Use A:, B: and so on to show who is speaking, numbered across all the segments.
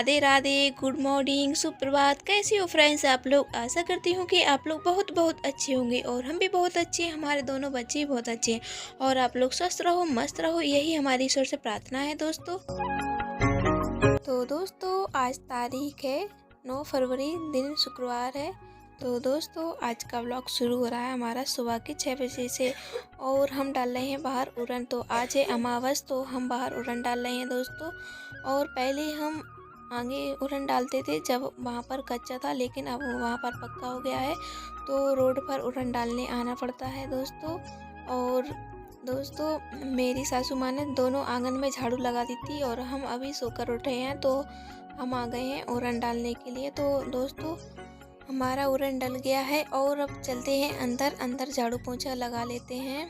A: Radhe Radhe, good morning, सुप्रभात। कैसे हो फ्रेंड्स आप लोग? आशा करती हूँ कि आप लोग बहुत बहुत अच्छे होंगे और हम भी बहुत अच्छे हैं। हमारे दोनों बच्चे भी बहुत अच्छे हैं और आप लोग स्वस्थ रहो, मस्त रहो, यही हमारी ईश्वर से प्रार्थना है दोस्तों। तो दोस्तों आज तारीख है 9 फरवरी, दिन शुक्रवार है। तो दोस्तों आज का व्लॉग शुरू हो रहा है हमारा सुबह के 6 बजे से और हम डाल रहे हैं बाहर उड़न। तो आज है अमावस, तो हम बाहर उड़न डाल रहे हैं दोस्तों। और पहले हम आगे उड़न डालते थे जब वहाँ पर कच्चा था, लेकिन अब वहाँ पर पक्का हो गया है तो रोड पर उड़न डालने आना पड़ता है दोस्तों। और दोस्तों मेरी सासू माँ ने दोनों आंगन में झाड़ू लगा दी थी और हम अभी सोकर उठे हैं तो हम आ गए हैं उड़न डालने के लिए। तो दोस्तों हमारा उड़न डल गया है और अब चलते हैं अंदर झाड़ू पोंछा लगा लेते हैं।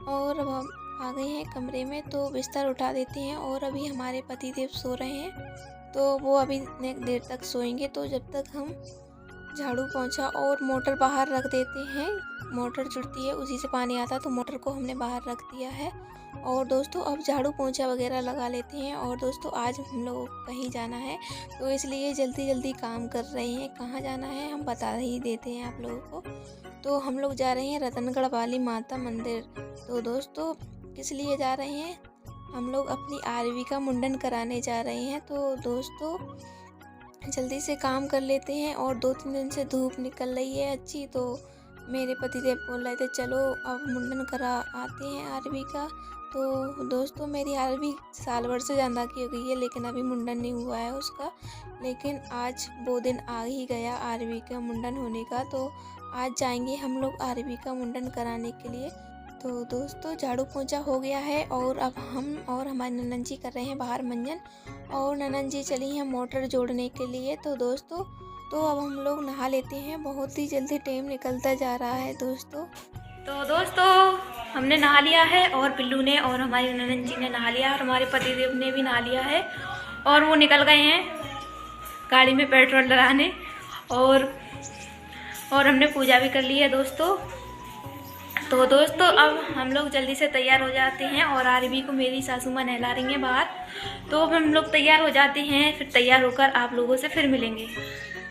A: और अब हम आ गए हैं कमरे में तो बिस्तर उठा देते हैं। और अभी हमारे पतिदेव सो रहे हैं तो वो अभी देर तक सोएंगे। तो जब तक हम झाड़ू पोंछा और मोटर बाहर रख देते हैं, मोटर जुड़ती है उसी से पानी आता है तो मोटर को हमने बाहर रख दिया है। और दोस्तों अब झाड़ू पोंछा वगैरह लगा लेते हैं। और दोस्तों आज हम लोग कहीं जाना है तो इसलिए जल्दी जल्दी काम कर रहे हैं। कहाँ जाना है हम बता ही देते हैं आप लोगों को। तो हम लोग जा रहे हैं रतनगढ़ वाली माता मंदिर। तो दोस्तों किस लिए जा रहे हैं? हम लोग अपनी आरवी का मुंडन कराने जा रहे हैं। तो दोस्तों जल्दी से काम कर लेते हैं। और 2-3 दिन से धूप निकल रही है अच्छी, तो मेरे पतिदेव बोल रहे थे चलो अब मुंडन करा आते हैं आरवी का। तो दोस्तों मेरी आरवी साल भर से ज़्यादा की हो गई है लेकिन अभी मुंडन नहीं हुआ है उसका। लेकिन आज वो दिन आ ही गया आरवी का मुंडन होने का, तो आज जाएंगे हम लोग आरवी का मुंडन कराने के लिए। तो दोस्तों झाड़ू पोंछा हो गया है और अब हम और हमारी ननद जी कर रहे हैं बाहर मंजन। और ननद जी चली हैं मोटर जोड़ने के लिए। तो दोस्तों तो अब हम लोग नहा लेते हैं, बहुत ही जल्दी टाइम निकलता जा रहा है दोस्तों। तो दोस्तों हमने नहा लिया है और पिल्लू ने और हमारी ननद जी ने नहा लिया और हमारे पतिदेव ने भी नहा लिया है और वो निकल गए हैं गाड़ी में पेट्रोल डलाने। और हमने पूजा भी कर ली है दोस्तों। तो दोस्तों अब हम लोग जल्दी से तैयार हो जाते हैं और आरवी को मेरी सासू माँ नहला रही हैं बाहर। तो अब हम लोग तैयार हो जाते हैं, फिर तैयार होकर आप लोगों से फिर मिलेंगे।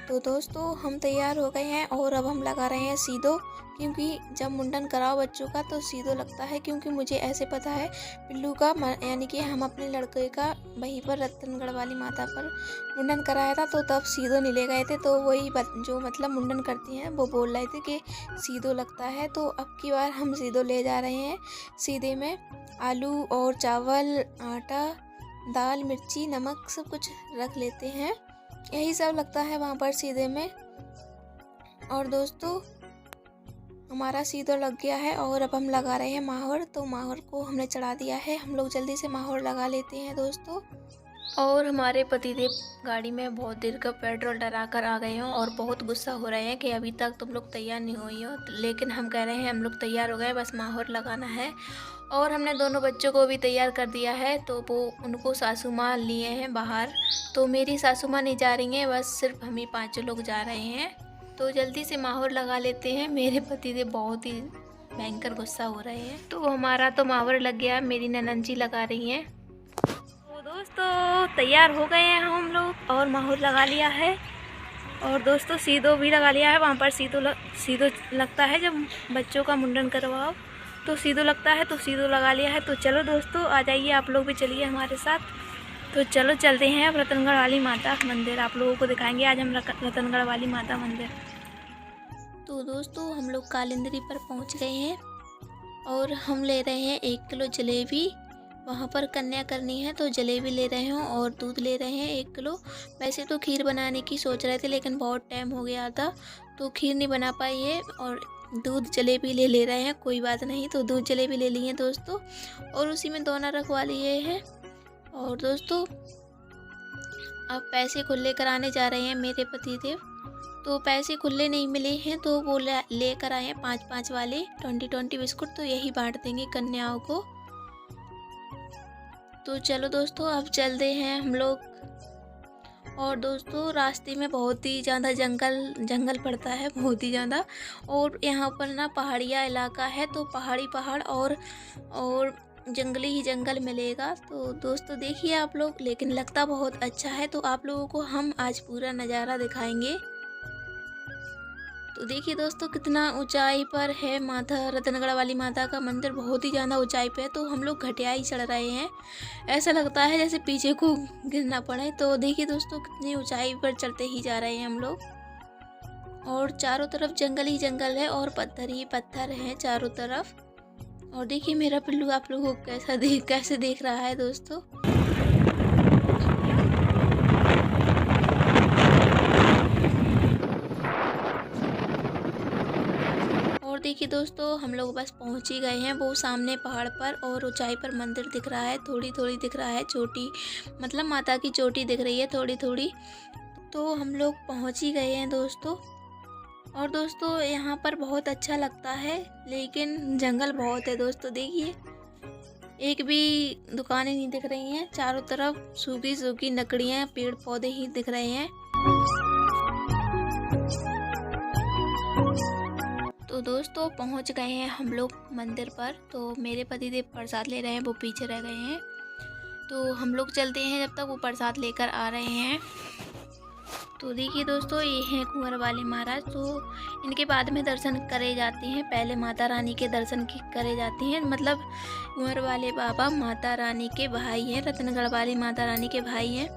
A: तो दोस्तों हम तैयार हो गए हैं और अब हम लगा रहे हैं सीधो, क्योंकि जब मुंडन कराओ बच्चों का तो सीधो लगता है। क्योंकि मुझे ऐसे पता है पिल्लू का यानी कि हम अपने लड़के का वहीं पर रतनगढ़ वाली माता पर मुंडन कराया था तो तब सीधो नहीं ले गए थे। तो वही जो मतलब मुंडन करती हैं वो बोल रहे थे कि सीधो लगता है। तो अब की बार हम सीधो ले जा रहे हैं। सीधे में आलू और चावल, आटा, दाल, मिर्ची, नमक सब कुछ रख लेते हैं, यही सब लगता है वहाँ पर सीधे में। और दोस्तों हमारा सीधो लग गया है और अब हम लगा रहे हैं माहौर। तो माहौर को हमने चढ़ा दिया है, हम लोग जल्दी से माहौर लगा लेते हैं दोस्तों। और हमारे पतिदेव गाड़ी में बहुत देर का पेट्रोल डरा कर आ गए हों और बहुत गुस्सा हो रहे हैं कि अभी तक तुम लोग तैयार नहीं हुई हो। लेकिन हम कह रहे हैं हम लोग तैयार हो गए, बस माहौर लगाना है। और हमने दोनों बच्चों को भी तैयार कर दिया है तो वो उनको सासू माँ लिए हैं बाहर। तो मेरी सासू माँ नहीं जा रही हैं, बस सिर्फ हम ही 5 लोग जा रहे हैं। तो जल्दी से माहौर लगा लेते हैं। मेरे पतिदेव बहुत ही भयंकर गुस्सा हो रहे हैं। तो हमारा तो माहौर लग गया, मेरी ननद जी लगा रही हैं। तो दोस्तों तैयार हो गए हैं हम लोग और माहौर लगा लिया है। और दोस्तों सीधो भी लगा लिया है, वहाँ पर सीधो लगता है जब बच्चों का मुंडन करवाओ तो सीधो लगता है, तो सीधो लगा लिया है। तो चलो दोस्तों आ जाइए, आप लोग भी चलिए हमारे साथ। तो चलो चलते हैं अब रतनगढ़ वाली माता मंदिर, आप लोगों को दिखाएंगे आज हम रतनगढ़ वाली माता मंदिर। तो दोस्तों हम लोग कालिंदरी पर पहुंच गए हैं और हम ले रहे हैं 1 किलो जलेबी। वहाँ पर कन्या करनी है तो जलेबी ले रहे हैं और दूध ले रहे हैं 1 किलो। वैसे तो खीर बनाने की सोच रहे थे लेकिन बहुत टाइम हो गया था तो खीर नहीं बना पाई है और दूध जलेबी ले रहे हैं, कोई बात नहीं। तो दूध जलेबी ले लिए दोस्तों और उसी में दोना रखवा लिए हैं। और दोस्तों अब पैसे खुले कराने जा रहे हैं मेरे पतिदेव। तो पैसे खुले नहीं मिले हैं तो वो लेकर आए हैं 5-5 वाले 20-20 बिस्कुट, तो यही बांट देंगे कन्याओं को। तो चलो दोस्तों अब चलते हैं हम लोग। और दोस्तों रास्ते में बहुत ही ज़्यादा जंगल पड़ता है, बहुत ही ज़्यादा। और यहाँ पर ना पहाड़िया इलाका है तो पहाड़ और जंगली ही जंगल मिलेगा। तो दोस्तों देखिए आप लोग, लेकिन लगता बहुत अच्छा है। तो आप लोगों को हम आज पूरा नज़ारा दिखाएंगे। तो देखिए दोस्तों कितना ऊंचाई पर है माता रतनगढ़ वाली माता का मंदिर, बहुत ही ज़्यादा ऊंचाई पे है। तो हम लोग घटियाई चढ़ रहे हैं, ऐसा लगता है जैसे पीछे को गिरना पड़े। तो देखिए दोस्तों कितनी ऊंचाई पर चढ़ते ही जा रहे हैं हम लोग, और चारों तरफ जंगल ही जंगल है और पत्थर ही पत्थर हैं चारों तरफ। और देखिए मेरा पिल्लू आप लोगों को कैसे देख रहा है दोस्तों। और देखिए दोस्तों हम लोग बस पहुंच ही गए हैं, वो सामने पहाड़ पर और ऊंचाई पर मंदिर दिख रहा है, थोड़ी थोड़ी दिख रहा है, चोटी मतलब माता की चोटी दिख रही है थोड़ी थोड़ी। तो हम लोग पहुंच ही गए हैं दोस्तों। और दोस्तों यहाँ पर बहुत अच्छा लगता है, लेकिन जंगल बहुत है दोस्तों। देखिए एक भी दुकानें नहीं दिख रही हैं, चारों तरफ सूखी सूखी लकड़ियाँ पेड़ पौधे ही दिख रहे हैं। तो दोस्तों पहुंच गए हैं हम लोग मंदिर पर। तो मेरे पतिदेव प्रसाद ले रहे हैं, वो पीछे रह गए हैं। तो हम लोग चलते हैं जब तक वो प्रसाद लेकर आ रहे हैं। तो देखिए दोस्तों ये हैं कुंवर वाले महाराज। तो इनके बाद में दर्शन करे जाते हैं, पहले माता रानी के दर्शन करे जाते हैं। मतलब कुंवर वाले बाबा माता रानी के भाई हैं, रतनगढ़ वाली माता रानी के भाई हैं।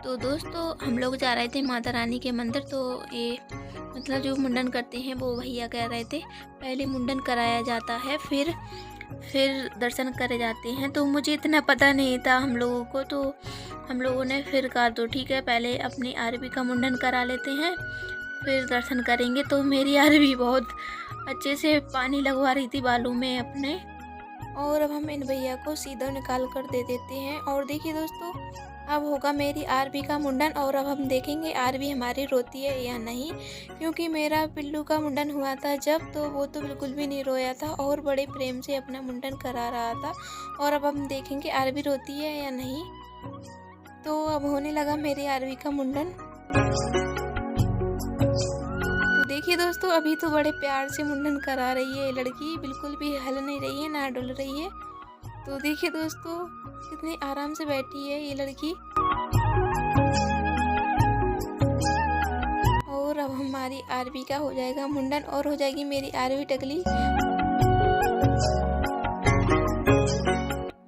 A: तो दोस्तों हम लोग जा रहे थे माता रानी के मंदिर। तो ये मतलब जो मुंडन करते हैं वो भैया कह रहे थे पहले मुंडन कराया जाता है, फिर दर्शन करे जाते हैं। तो मुझे इतना पता नहीं था हम लोगों को। तो हम लोगों ने फिर कहा तो ठीक है पहले अपनी आरवी का मुंडन करा लेते हैं, फिर दर्शन करेंगे। तो मेरी आरवी बहुत अच्छे से पानी लगवा रही थी बालों में अपने। और अब हम इन भैया को सीधा निकाल कर दे देते हैं। और देखिए दोस्तों अब होगा मेरी आरवी का मुंडन, और अब हम देखेंगे आरवी हमारी रोती है या नहीं। क्योंकि मेरा पिल्लू का मुंडन हुआ था जब, तो वो तो बिल्कुल भी नहीं रोया था और बड़े प्रेम से अपना मुंडन करा रहा था। और अब हम देखेंगे आरवी रोती है या नहीं। तो अब होने लगा मेरी आरवी का मुंडन। तो देखिए दोस्तों अभी तो बड़े प्यार से मुंडन करा रही है ये लड़की, बिल्कुल भी हल नहीं रही है ना डुल रही है। तो देखिए दोस्तों कितनी आराम से बैठी है ये लड़की। और अब हमारी आरवी का हो जाएगा मुंडन और हो जाएगी मेरी आरवी टकली।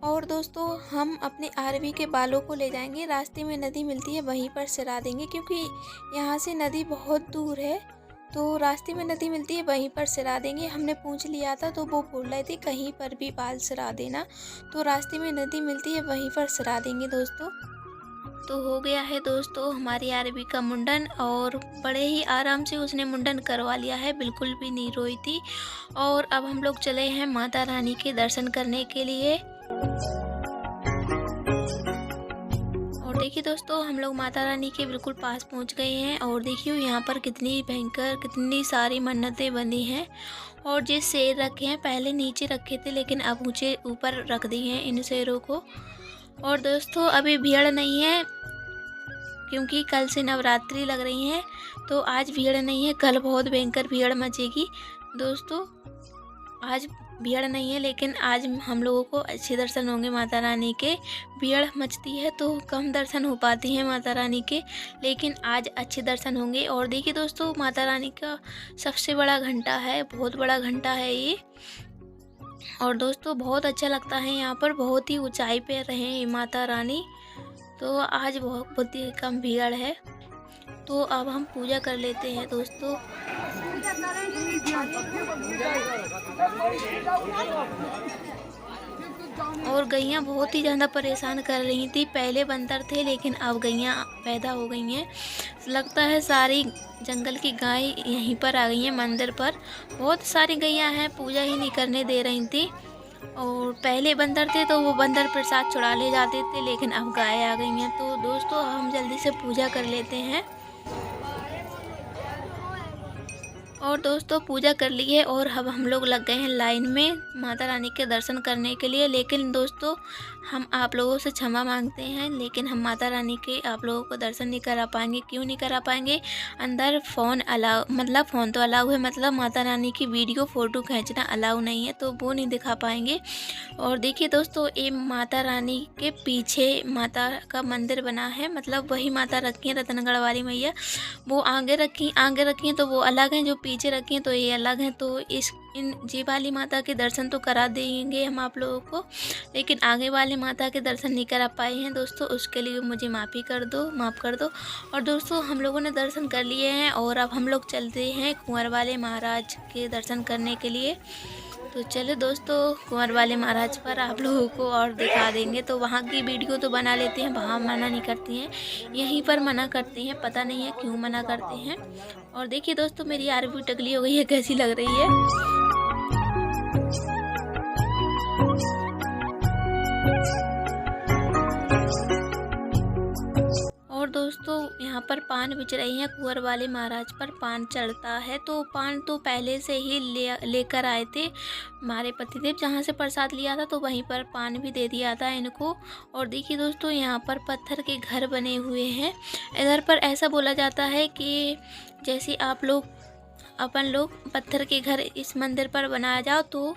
A: और दोस्तों हम अपने आरवी के बालों को ले जाएंगे, रास्ते में नदी मिलती है वहीं पर सिरा देंगे। क्योंकि यहाँ से नदी बहुत दूर है, तो रास्ते में नदी मिलती है वहीं पर सिरा देंगे। हमने पूछ लिया था तो वो बोल रहे थे कहीं पर भी बाल सिरा देना, तो रास्ते में नदी मिलती है वहीं पर सिरा देंगे दोस्तों। तो हो गया है दोस्तों हमारी आरवी का मुंडन, और बड़े ही आराम से उसने मुंडन करवा लिया है, बिल्कुल भी नहीं रोई थी। और अब हम लोग चले हैं माता रानी के दर्शन करने के लिए। और देखिए दोस्तों हम लोग माता रानी के बिल्कुल पास पहुंच गए हैं। और देखिए यहाँ पर कितनी भयंकर कितनी सारी मन्नतें बंधी हैं। और जो शेर रखे हैं पहले नीचे रखे थे, लेकिन अब ऊंचे ऊपर रख दिए हैं इन शेरों को। और दोस्तों अभी भीड़ नहीं है क्योंकि कल से नवरात्रि लग रही है, तो आज भीड़ नहीं है, कल बहुत भयंकर भीड़ मचेगी दोस्तों। आज भीड़ नहीं है, लेकिन आज हम लोगों को अच्छे दर्शन होंगे माता रानी के। भीड़ मचती है तो कम दर्शन हो पाती हैं माता रानी के, लेकिन आज अच्छे दर्शन होंगे। और देखिए दोस्तों माता रानी का सबसे बड़ा घंटा है, बहुत बड़ा घंटा है ये। और दोस्तों बहुत अच्छा लगता है यहाँ पर, बहुत ही ऊंचाई पे रहे माता रानी। तो आज बहुत ही कम भीड़ है। तो अब हम पूजा कर लेते हैं दोस्तों। और गैयाँ बहुत ही ज़्यादा परेशान कर रही थी, पहले बंदर थे लेकिन अब गैयाँ पैदा हो गई हैं। लगता है सारी जंगल की गाय यहीं पर आ गई हैं मंदिर पर। बहुत सारी गैयाँ हैं, पूजा ही नहीं करने दे रही थी। और पहले बंदर थे तो वो बंदर प्रसाद चुरा ले जाते थे, लेकिन अब गाय आ गई हैं। तो दोस्तों हम जल्दी से पूजा कर लेते हैं। और दोस्तों पूजा कर ली है और अब हम लोग लग गए हैं लाइन में माता रानी के दर्शन करने के लिए। लेकिन दोस्तों हम आप लोगों से क्षमा मांगते हैं, लेकिन हम माता रानी के आप लोगों को दर्शन नहीं करा पाएंगे। क्यों नहीं करा पाएंगे? अंदर फ़ोन अलाउ, मतलब फ़ोन तो अलाउ है, मतलब माता रानी की वीडियो फ़ोटो खींचना अलाउ नहीं है, तो वो नहीं दिखा पाएंगे। और देखिए दोस्तों, ये माता रानी के पीछे माता का मंदिर बना है, मतलब वही माता रखी है रतनगढ़ वाली मैया। वो आगे रखी हैं तो वो अलग हैं, जो पीछे रखी हैं तो ये अलग हैं। तो इन जी वाली माता के दर्शन तो करा देंगे हम आप लोगों को, लेकिन आगे वाली माता के दर्शन नहीं करा पाए हैं दोस्तों, उसके लिए मुझे माफ़ कर दो। और दोस्तों हम लोगों ने दर्शन कर लिए हैं और अब हम लोग चलते हैं कुंवर वाले महाराज के दर्शन करने के लिए। तो चलो दोस्तों, कुंवर वाले महाराज पर आप लोगों को और दिखा देंगे। तो वहाँ की वीडियो तो बना लेते हैं, वहाँ मना नहीं करती हैं, यहीं पर मना करते हैं, पता नहीं है क्यों मना करते हैं। और देखिए दोस्तों, मेरी आरवी टकली हो गई है, कैसी लग रही है। और दोस्तों यहाँ पर पान बिच रही हैं, कुंवर वाले महाराज पर पान चढ़ता है। तो पान तो पहले से ही लेकर आए थे हमारे पतिदेव, जहाँ से प्रसाद लिया था तो वहीं पर पान भी दे दिया था इनको। और देखिए दोस्तों, यहाँ पर पत्थर के घर बने हुए हैं। इधर पर ऐसा बोला जाता है कि जैसे अपन लोग पत्थर के घर इस मंदिर पर बनाया जाओ तो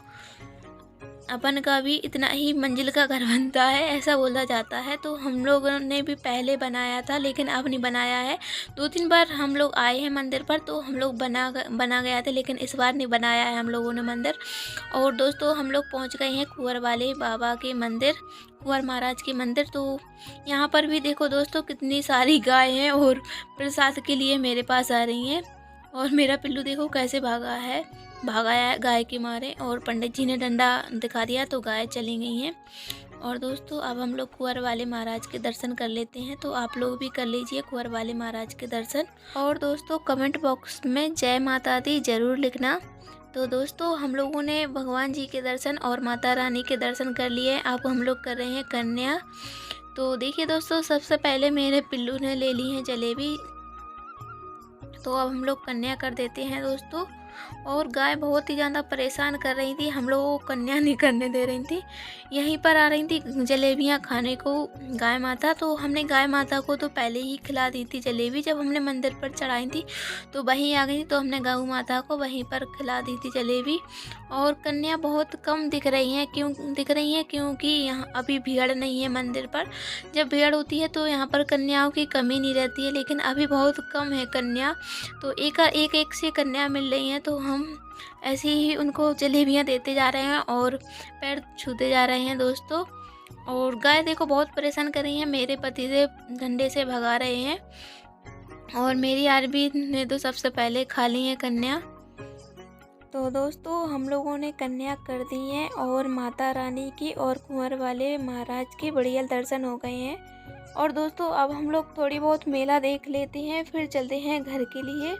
A: अपन का भी इतना ही मंजिल का घर बनता है, ऐसा बोला जाता है। तो हम लोगों ने भी पहले बनाया था, लेकिन अब नहीं बनाया है। 2-3 बार हम लोग आए हैं मंदिर पर तो हम लोग बना गया थे, लेकिन इस बार नहीं बनाया है हम लोगों ने मंदिर। और दोस्तों हम लोग पहुंच गए हैं कुंवर वाले बाबा के मंदिर, कुंवर महाराज के मंदिर। तो यहाँ पर भी देखो दोस्तों, कितनी सारी गाय हैं और प्रसाद के लिए मेरे पास आ रही हैं। और मेरा पिल्लू देखो कैसे भागा है गाय के मारे, और पंडित जी ने डंडा दिखा दिया तो गाय चली गई हैं। और दोस्तों अब हम लोग कुंवर वाले महाराज के दर्शन कर लेते हैं, तो आप लोग भी कर लीजिए कुंवर वाले महाराज के दर्शन। और दोस्तों कमेंट बॉक्स में जय माता दी ज़रूर लिखना। तो दोस्तों हम लोगों ने भगवान जी के दर्शन और माता रानी के दर्शन कर लिए। अब हम लोग कर रहे हैं कन्या। तो देखिए दोस्तों, सबसे पहले मेरे पिल्लू ने ले ली है जलेबी, तो अब हम लोग कन्या कर देते हैं दोस्तों। और गाय बहुत ही ज़्यादा परेशान कर रही थी, हम लोगों को कन्या नहीं करने दे रही थी। यहीं पर आ रही थी जलेबियाँ खाने को गाय माता, तो हमने गाय माता को तो पहले ही खिला दी थी जलेबी, जब हमने मंदिर पर चढ़ाई थी तो वहीं आ गई थी, तो हमने गौ माता को वहीं पर खिला दी थी जलेबी। और कन्या बहुत कम दिख रही हैं, क्योंकि यहाँ अभी भीड़ नहीं है मंदिर पर। जब भीड़ होती है तो यहाँ पर कन्याओं की कमी नहीं रहती है, लेकिन अभी बहुत कम है कन्या, तो एक से कन्या मिल रही हैं। तो हम ऐसे ही उनको जलेबियाँ देते जा रहे हैं और पैर छूते जा रहे हैं दोस्तों। और गाय देखो बहुत परेशान कर रही हैं, मेरे पतिदेव डंडे से भगा रहे हैं। और मेरी आरबी ने तो सबसे पहले खा ली है कन्या। तो दोस्तों हम लोगों ने कन्या कर दी हैं और माता रानी की और कुंवर वाले महाराज के बढ़िया दर्शन हो गए हैं। और दोस्तों अब हम लोग थोड़ी बहुत मेला देख लेते हैं, फिर चलते हैं घर के लिए।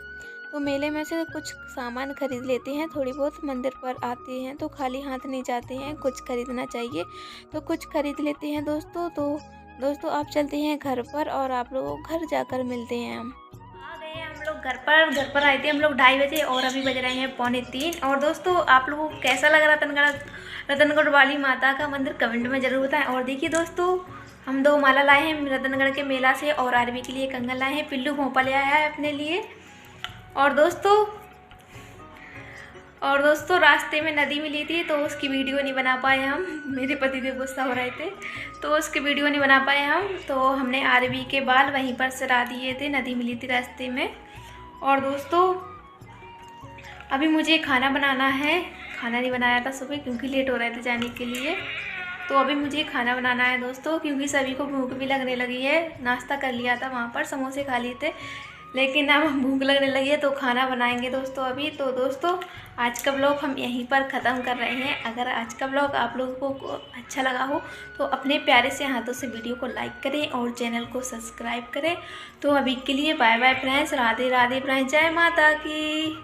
A: तो मेले में से कुछ सामान खरीद लेते हैं, थोड़ी बहुत मंदिर पर आते हैं तो खाली हाथ नहीं जाते हैं, कुछ खरीदना चाहिए तो कुछ खरीद लेते हैं दोस्तों। तो दोस्तों आप चलते हैं घर पर और आप लोगों को घर जाकर मिलते हैं। हम आ गए हैं, हम लोग घर पर आए थे हम लोग 2:30 बजे और अभी बज रहे हैं 2:45। और दोस्तों आप लोगों को कैसा लग रहा रतनगढ़ वाली माता का मंदिर कमेंट में ज़रूर बताएं। और देखिए दोस्तों, हम 2 माला लाए हैं रतनगढ़ के मेला से और आरबी के लिए कंगन लाए हैं, पिल्लू भोंपा ले आया है अपने लिए। और दोस्तों रास्ते में नदी मिली थी तो उसकी वीडियो नहीं बना पाए हम, मेरे पति देव गुस्सा हो रहे थे तो उसकी वीडियो नहीं बना पाए हम। तो हमने आरबी के बाल वहीं पर सरा दिए थे, नदी मिली थी रास्ते में। और दोस्तों अभी मुझे खाना बनाना है, खाना नहीं बनाया था सुबह क्योंकि लेट हो रहे थे जाने के लिए। तो अभी मुझे खाना बनाना है दोस्तों, क्योंकि सभी को भूख भी लगने लगी है। नाश्ता कर लिया था वहाँ पर, समोसे खा लिए थे, लेकिन अब भूख लगने लगी है तो खाना बनाएंगे दोस्तों अभी। तो दोस्तों आज का व्लॉग हम यहीं पर ख़त्म कर रहे हैं। अगर आज का व्लॉग आप लोगों को अच्छा लगा हो तो अपने प्यारे से हाथों से वीडियो को लाइक करें और चैनल को सब्सक्राइब करें। तो अभी के लिए bye bye friends, Radhe Radhe friends, जय माता की।